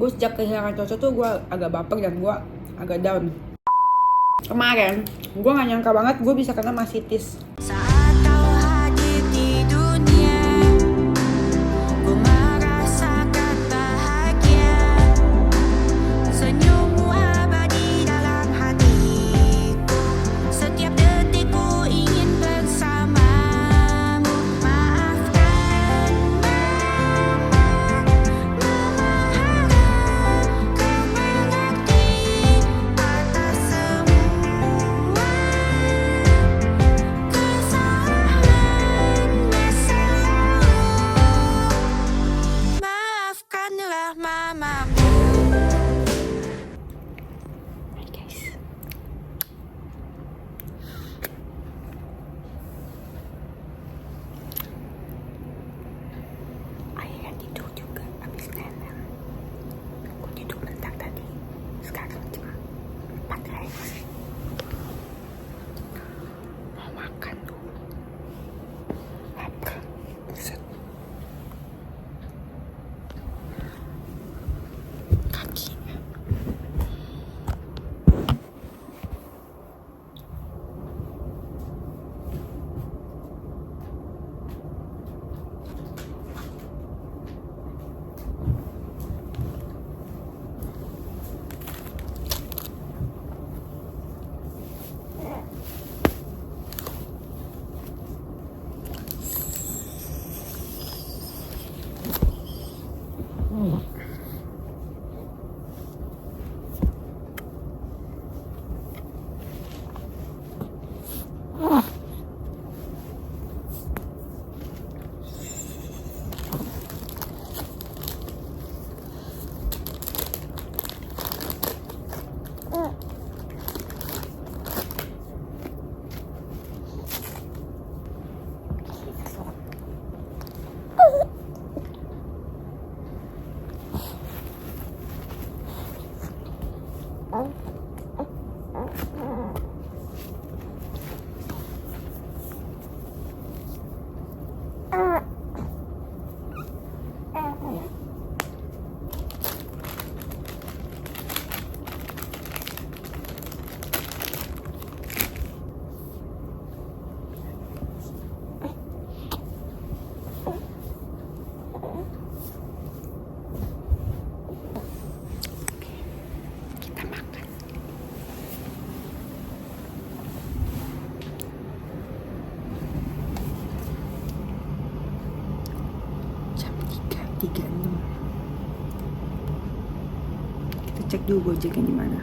Gue sejak kehilangan Coco tuh gue agak baper dan gue agak down. Kemarin gue gak nyangka banget gue bisa kena masitis. Saat kau hadir di dunia, ku merasakan bahagia. Senyummu abadi dalam hatiku. Setiap detik ku ingin bersamamu. Maafkan mama, harap kau mengerti atas semua kesalahan masa lalu. Maafkanlah mamamu. Hai guys. Akhirnya tidur juga abis nenek. Gue tidur bentar tadi. Sekarang cuma 4 hari. Mau makan dulu. Lapar. Buset. Kakinya. Kita makan. Jam 3.36. Kita cek dulu Gojeknya di mana.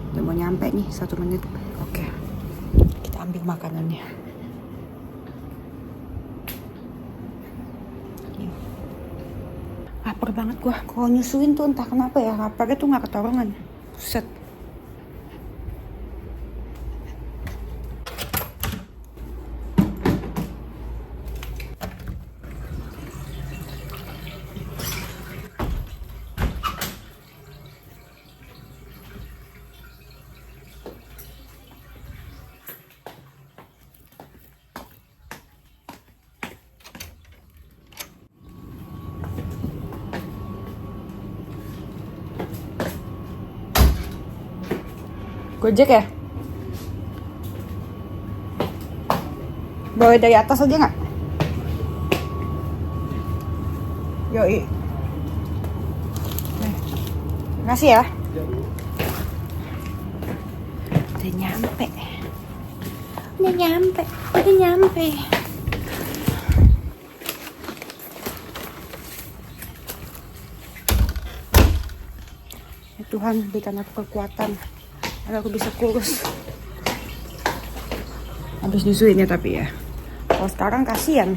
Udah mau nyampe nih, 1 menit. Oke, kita ambil makanannya. Yuk. Lapar banget gua. Kalau nyusuin tuh entah kenapa ya, laparnya tuh gak ketorongan. Buset. Gojek ya? Boleh dari atas aja nggak? Yoi. Nih. Makasih ya. Udah nyampe. Udah nyampe. Udah nyampe. Ya Tuhan, berikan aku kekuatan agar aku bisa kurus. Habis nyusuin ya tapi ya. Kalau sekarang kasihan.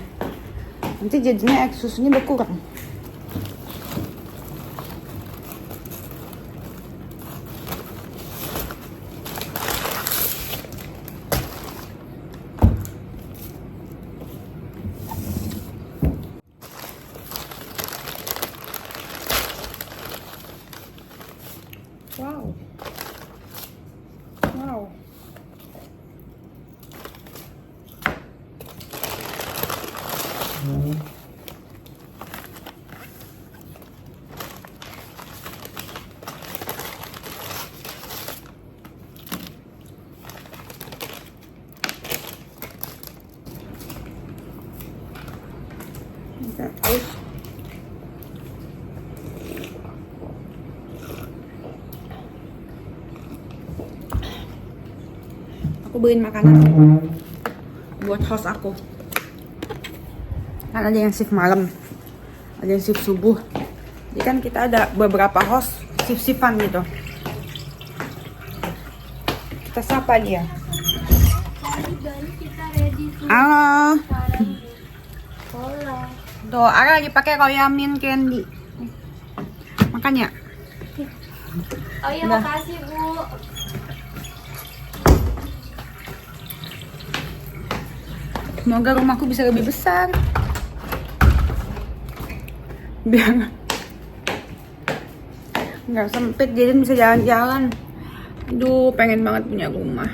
Nanti jadinya air susunya berkurang. Wow. Wow. Aus. Aku beliin makanan buat host aku. Kan ada yang shift malam, ada yang shift subuh. Jadi kan kita ada beberapa host shift-shiftan gitu. Kita sapa dia. Kita ready to Halo. sekolah. Tuh, Ara lagi pakai Royamin candy. Makan ya? Oh iya, Nah. makasih Bu. Semoga rumahku bisa lebih besar. Biar nggak sempit, jadi bisa jalan-jalan. Aduh, pengen banget punya rumah.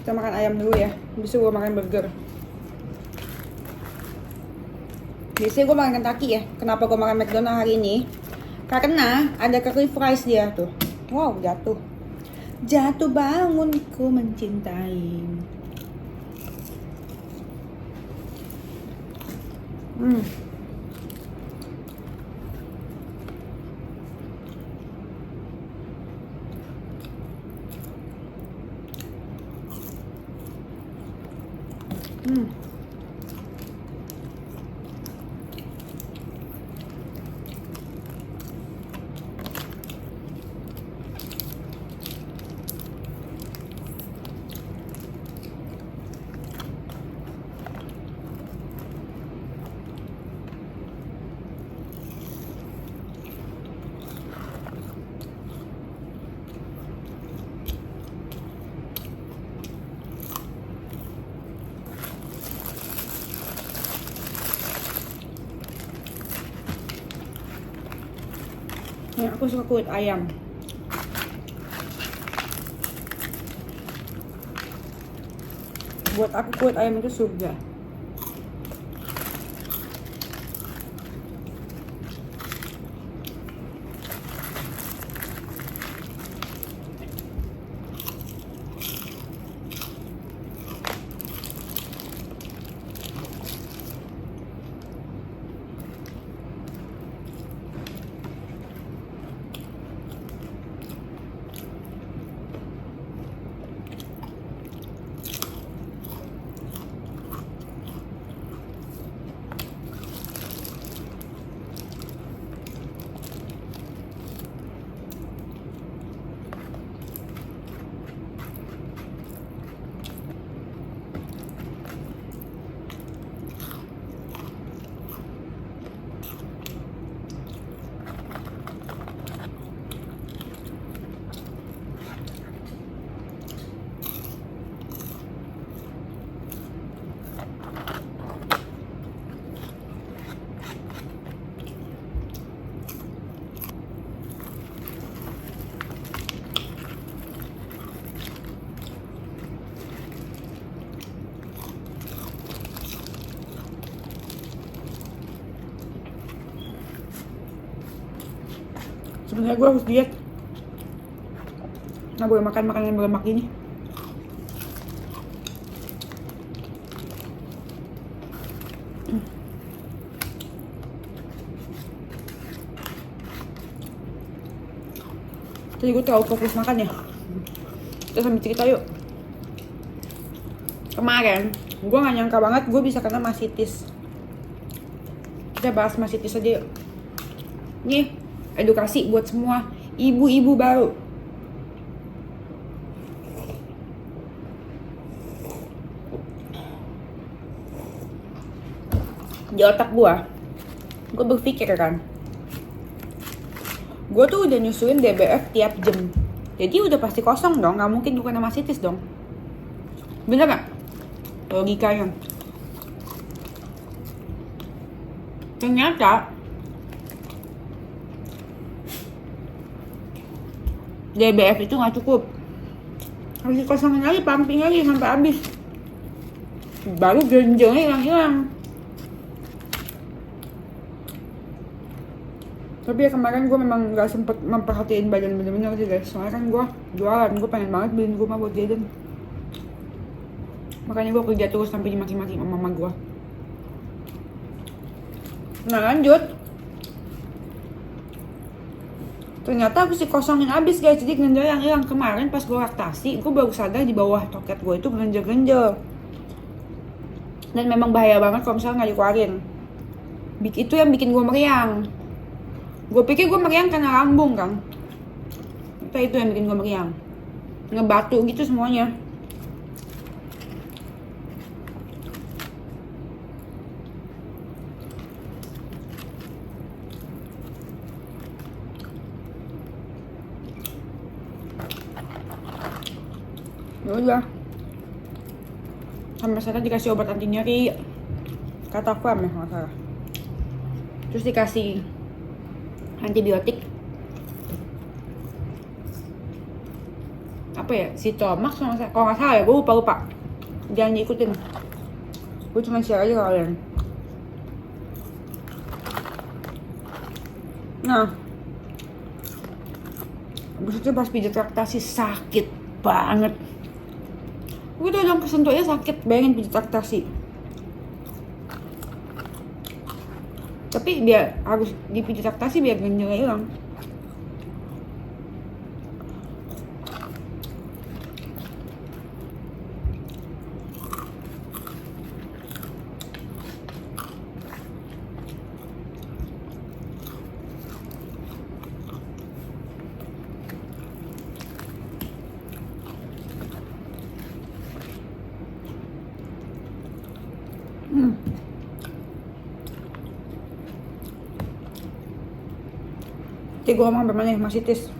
Kita makan ayam dulu ya. Bisa gue makan burger. Biasanya gue makan Kentucky ya. Kenapa gue makan McDonald hari ini? Karena ada curly fries dia tuh. Wow, jatuh. Jatuh bangun ku mencintai. Ya, aku suka kulit ayam. Buat aku kulit ayam itu surga. Sebenarnya gue harus diet. Nggak boleh makan makanan berlemak ini. Jadi gue terlalu fokus makan ya. Kita sambil cerita yuk. Kemarin gue gak nyangka banget gue bisa kena masitis. Kita bahas masitis aja yuk. Nih, edukasi buat semua ibu-ibu baru. Di otak gue berpikir kan, gue tuh udah nyusuin DBF tiap jam, jadi udah pasti kosong dong, gak mungkin gue kena masitis dong. Bener gak? Logikanya. Ternyata DBF itu nggak cukup. Harus dikosongin lagi, pumping lagi sampai habis. Baru genjongnya hilang-hilang. Tapi ya kemarin gue memang gak sempet memperhatiin badan bener-bener sih guys. Soalnya kan gue jualan, gue pengen banget beliin rumah buat Jaden. Makanya gue kerja terus sampai dimaki-maki sama mama gue. Nah lanjut. Ternyata aku sih kosongin abis guys. Jadi genjel yang hilang kemarin pas gue laktasi, gue baru sadar di bawah toket gue itu genjel-genjel. Dan memang bahaya banget kalau misalnya gak dikeluarin. Itu yang bikin gue meriang. Gue pikir gue meriang karena lambung kan. Tapi itu yang bikin gue meriang. Ngebatu gitu semuanya. Yaudah. Sama saya dikasih obat anti nyeri. Kataflam ya nggak salah. Terus dikasih antibiotik apa ya, Sitomax kalau nggak salah ya, gue lupa. Jangan diikutin, gue cuma share aja ke kalian. Nah abis itu pas pijat laktasi sakit banget. Gue tuh udah kesentuh aja sakit, bayangin pijat laktasi. Tapi biar harus dipijit laktasi biar genjolnya hilang. Jadi gue ngomong bermana masitis.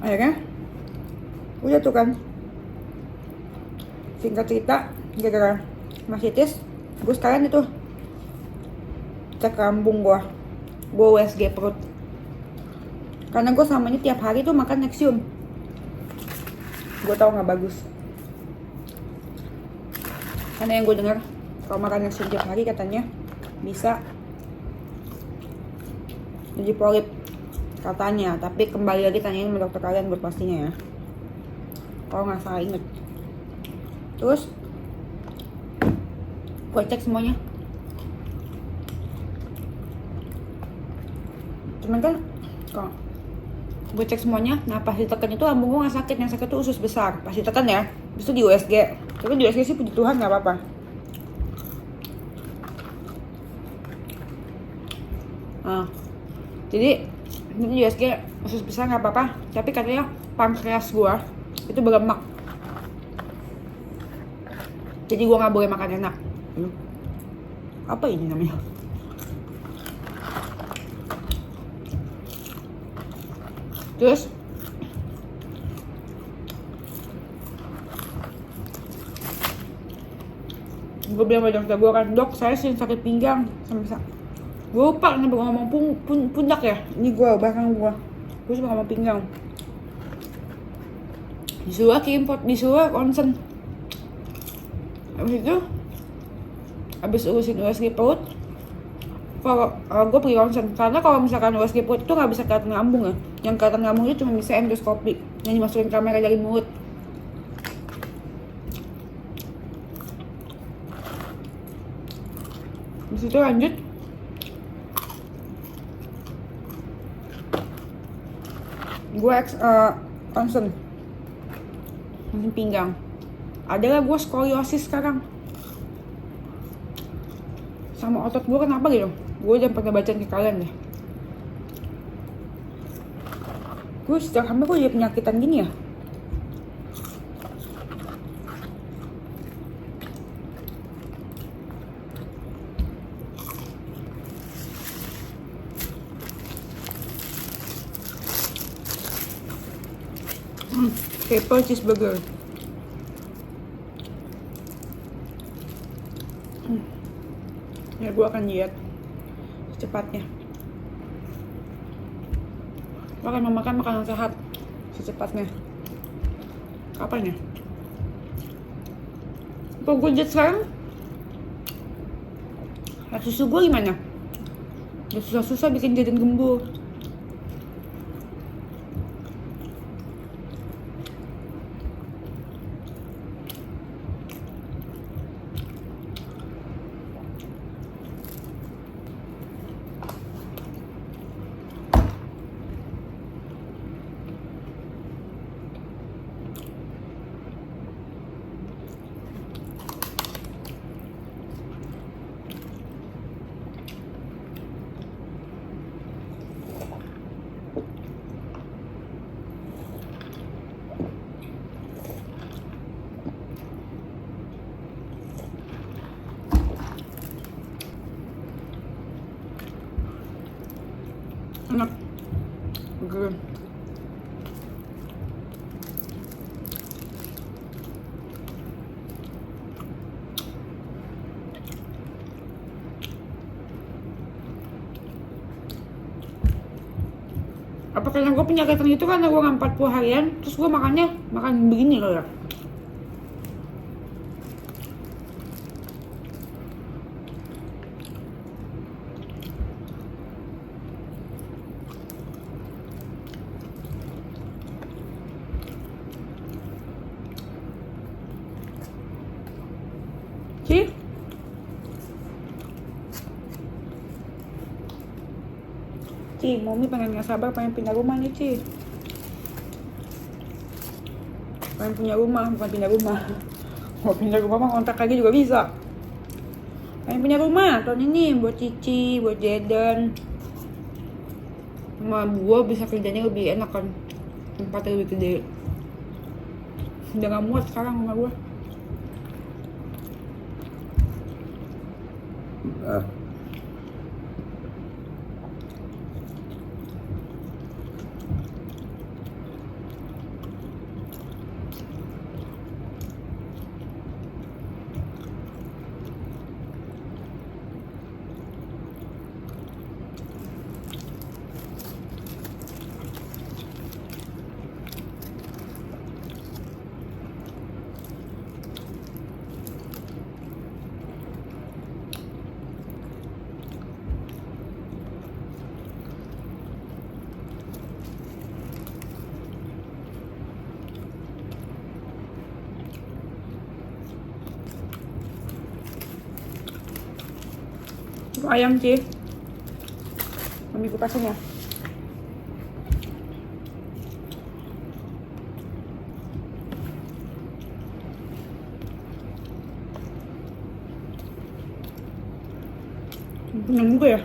Akhirnya udah tuh kan, singkat cerita gara-gara masitis gue sekarang itu cek lambung gue USG perut. Karena gue sama ini tiap hari tuh makan Nexium. Gue tau gak bagus. Karena yang gue dengar kalau makan Nexium tiap hari katanya bisa jadi polip katanya. Tapi kembali lagi tanyain sama dokter kalian buat pastinya ya, kalau nggak salah inget. Terus gue cek semuanya, cuman kan kalau gue cek semuanya, nah pas ditekan itu lambung gue nggak sakit, yang sakit tuh usus besar pas ditekan ya. Terus di USG, tapi di USG sih puji Tuhan nggak apa-apa. Nah jadi di USG usus besar nggak apa-apa, tapi katanya pankreas gua itu berlemak, jadi gua nggak boleh makan enak. Apa ini namanya? Terus gue bilang sama dokter gue kan, dok saya sering sakit pinggang sama gue lupa kenapa gue ngomong pundak ya. Ini gue bahkan gue cuma ngomong pinggang. Disuruh kirim pot, disuruh konsen. Habis itu habis urusin USG perut, kalau gue pergi konsen. Karena kalau misalkan USG perut itu nggak bisa kelihatan lambung ya. Yang kelihatan lambung itu cuma bisa endoskopi yang dimasukin kamera dari mulut. Habis itu lanjut gue konsen pinggang. Adalah gue skoliosis sekarang. Sama otot gue kenapa gitu? Gue jangan pernah bacain ke kalian deh. Gue sejak hamil gue jadi penyakitan gini ya. Triple cheeseburger. Ya gue akan diet secepatnya. Makan makan makanan sehat secepatnya. Kapan ya? Kok gue jet sekarang? Nah, susu gue gimana? Udah susah-susah bikin jajan gembul. Enak. Oke. Apa karena gue penyakitan itu karena gue 40 harian, terus gue makan begini loh ya. Ci? Ci, Mami pengen gak sabar pengen pindah rumah nih, Ci. Pengen punya rumah, bukan pindah rumah. Mau pindah rumah mah kontrak lagi juga bisa. Pengen punya rumah tahun ini buat Cici, buat Jaden. Sama gue bisa kerjanya lebih enak kan. Tempatnya lebih gede. Udah gak muat sekarang rumah gue. Itu ayam, Ci. Mami kupasin ya. Kenyang juga ya.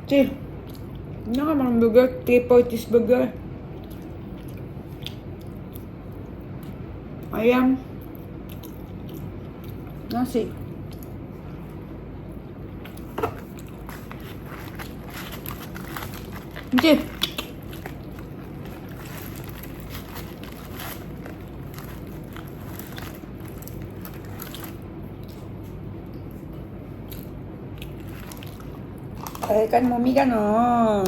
Ci, ini kan makan burger, triple cheeseburger. Ayam. Nasi. Ci. Kan Mami kan oh.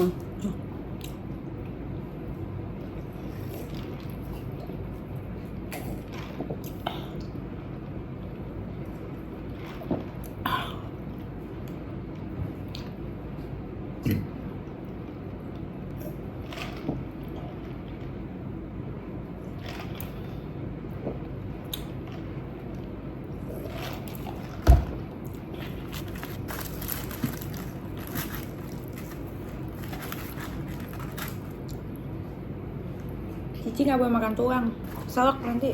Cici gak boleh makan tulang, salak nanti.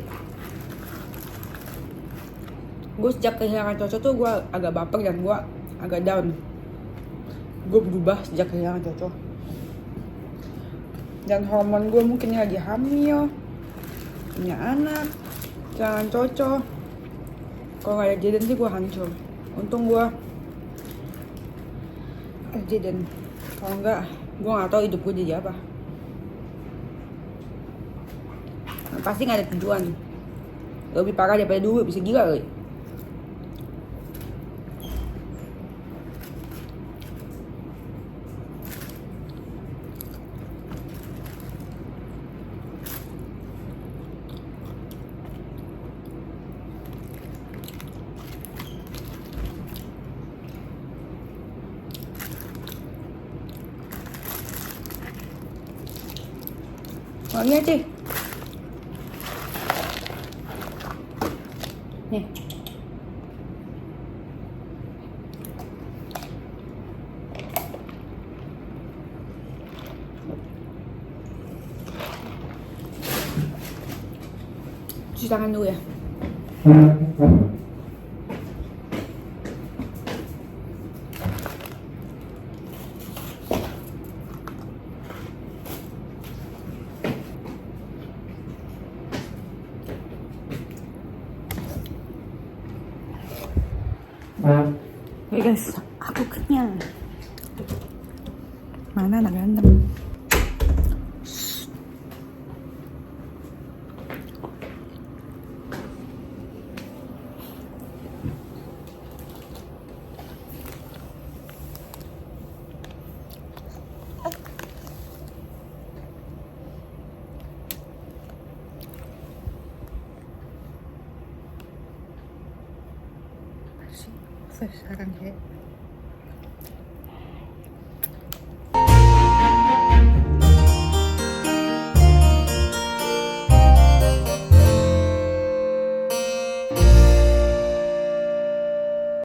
Gue sejak kehilangan Coco tuh gue agak baper dan gue agak down. Gue berubah sejak kehilangan Coco. Dan hormon gue mungkin lagi hamil, punya anak, kehilangan Coco. Kalau gak ada Jaden sih gue hancur. Untung gue Jaden. Kalau enggak, gue gak tahu hidup gue jadi apa. Pasti gak ada tujuan. Lebih parah daripada dulu, bisa gila kali. Lihat sih. Nih. Cuci tangan dulu ya. Oke guys, aku kenyang. Mana anak ganteng? Sekarang kayak